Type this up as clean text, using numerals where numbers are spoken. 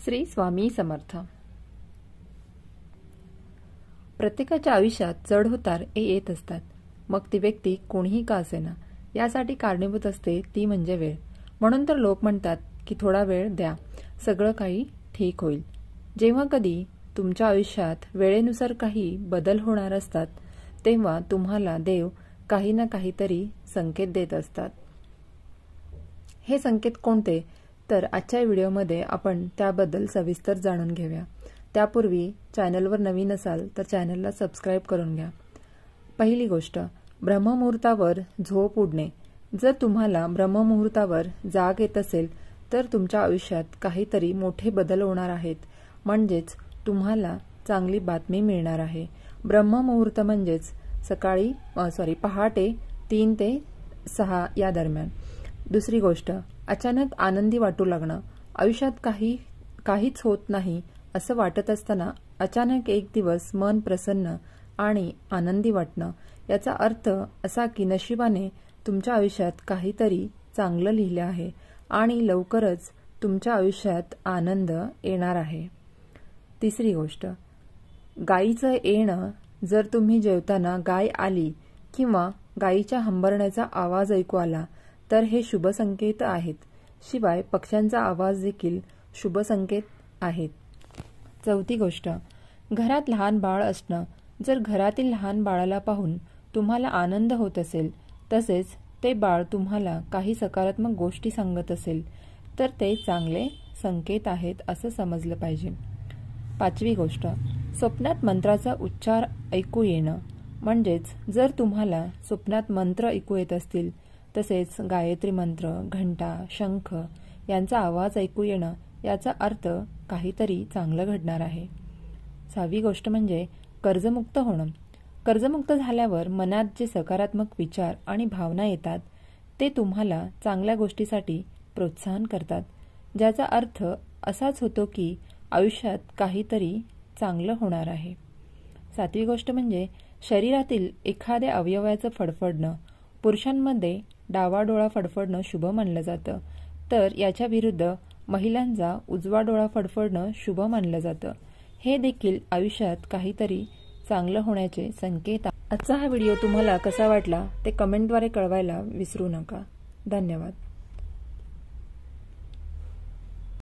श्री स्वामी समर्थ। प्रत्येकाच्या आयुष्यात चढ-उतार येत असतात। मग ती व्यक्ती कोणीही का असेना, यासाठी कारणीभूत असते ती म्हणजे वेळ। म्हणून तर लोक म्हणतात की थोडा वेळ द्या, सगळं काही ठीक होईल। जेव्हा कधी तुमच्या आयुष्यात वेळेनुसार काही बदल होणार असतात, तेव्हा तुम्हाला देव काही ना काहीतरी संकेत देत असतात। हे संकेत कोणते, तर आजच्या व्हिडिओमध्ये आपण त्याबद्दल सविस्तर जाणून घेऊया। त्यापूर्वी चॅनलवर नवीन असाल तर चॅनलला सबस्क्राइब करून घ्या। पहिली गोष्ट, ब्रह्ममुहूर्तावर झोप उडणे। जर तुम्हाला ब्रह्ममुहूर्तावर जाग येत असेल तर तुमच्या आयुष्यात काहीतरी मोठे बदल होणार आहेत, म्हणजेच तुम्हाला चांगली बातमी मिळणार आहे। ब्रह्ममुहूर्त म्हणजेच पहाटे 3 ते 6 या दरम्यान। दुसरी गोष्ट, अचानक आनंदी वाटू लागणं। आयुष्यात काहीच होत नाही असं वाटत असताना अचानक एक दिवस मन प्रसन्न आणि आनंदी वाटणं, याचा अर्थ असा की नशिबाने तुमच्या आयुष्यात काहीतरी चांगलं लिहिलं आहे आणि लवकरच तुमच्या आयुष्यात आनंद येणार आहे। तिसरी गोष्ट, गायीचं येणं। जर तुम्ही जेवताना गाय आली किंवा गायीच्या हंबरण्याचा आवाज ऐकू आला तर हे शुभ संकेत आहेत। शिवाय पक्ष्यांचा आवाज देखील शुभ संकेत आहेत। चौथी गोष्ट, घरात लहान बाळ असणं। जर घरातील लहान बाळाला पाहून तुम्हाला आनंद होत असेल, तसेच ते बाळ तुम्हाला काही सकारात्मक गोष्टी सांगत असेल, तर ते चांगले संकेत आहेत असं समजलं पाहिजे। पाचवी गोष्ट, स्वप्नात मंत्राचा उच्चार ऐकू येणं। म्हणजेच जर तुम्हाला स्वप्नात मंत्र ऐकू येत असतील, तसेच गायत्री मंत्र, घंटा, शंख यांचा आवाज ऐकू येणं, याचा अर्थ काहीतरी चांगलं घडणार आहे। सहावी गोष्ट म्हणजे कर्जमुक्त होणं। कर्जमुक्त झाल्यावर मनात जे सकारात्मक विचार आणि भावना येतात ते तुम्हाला चांगल्या गोष्टीसाठी प्रोत्साहन करतात, ज्याचा अर्थ असाच होतो की आयुष्यात काहीतरी चांगलं होणार आहे। सातवी गोष्ट म्हणजे शरीरातील एखाद्या अवयवाचं फडफडणं। पुरुषांमध्ये डावा डोळा फडफडणं शुभ मानलं जातं, तर याच्या विरुद्ध महिलांचा उजवा डोळा फडफडणं शुभ मानलं जातं। हे देखील आयुष्यात काहीतरी चांगलं होण्याचे संकेत आहेत। आजचा हा व्हिडिओ तुम्हाला कसा वाटला ते कमेंटद्वारे कळवायला विसरू नका। धन्यवाद।